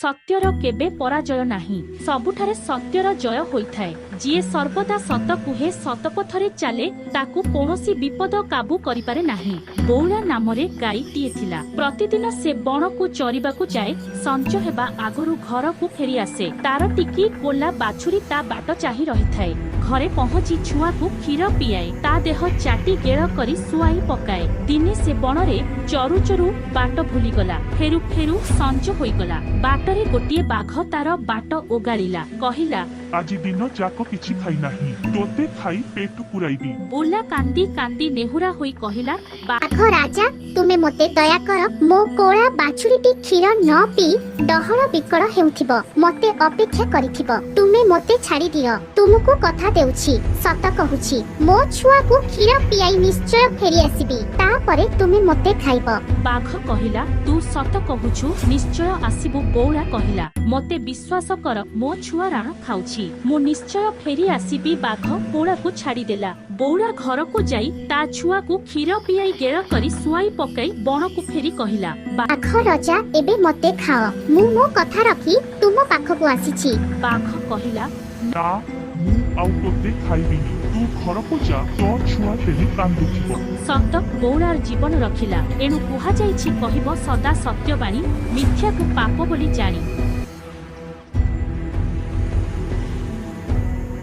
सत्यर केबे पराजय नाही, सबुठारे सत्यर जय होइथाए। जिए सर्वदा सत कुहे, सत पथरे चाले, ताकू कोनोसी विपद काबू करिपारे नाही। बौला नामरे गाईटीए थिला। प्रतिदिन से बणकू चरिबाकू जाए, संज हेबा आगरू घरकू फेरी आसे। तार टिकी कोला बाछुरी ता बाट चाही रहिथाए। घरे पहुंची छुआकू क्षीर पियाए, ता देह चाटी गेड़ करी सुआई पकाए। दिने से बणरे चरु चरु बाट भूलीगला। फेरु फेरु संज होईगला। बाटरे गोटिए बाघ तार बाट ओगाड़िला, कहिला आज दिन जाक किछि खाई नाही, तोते खाई पेट पुराइबी। बोला कांदी कांदी नेहुरा होई कहिला, बाघ राजा तुमे मते दया कर, मो कोळा बाछुरीटी क्षीर न पी डहळ बिकळ हेउथिबो, मते अपेक्षा करिथिबो। तुमे मते छाड़ी दियो, तुमको कथा देउछि, सत कहूछि, मो छुआ को क्षीर पियाई निश्चय फेरी आसीबी, ता परे तुमे मते खाइबो। बाघ कहिला, तू सत कहूछु, निश्चय आसीबु। बौला कहिला, मते विश्वास कर, मो छुआ राण खाउछि, मु निश्चय फेरी आसीबी। बाघ बौला को छाड़ी देला। बौला घर को जाई ता छुआ को क्षीर पियाई गेड़ करी सुआई पकाई बण को फेरी कहिला, बाघ राजा एबे मते खाओ, मु मो कथा रखी तुम पाखकु आसीछि। बाघ कहिला, ना मु आउ तोते खाइबिनी, तू घर को जा, तो छुआ फेरी कांदुथिबो। सत बौलार जीवन रखिला। एणु कुहा जाइछि, कहिब सदा सत्यबाणी, मिथ्या को पाप बोली जानी।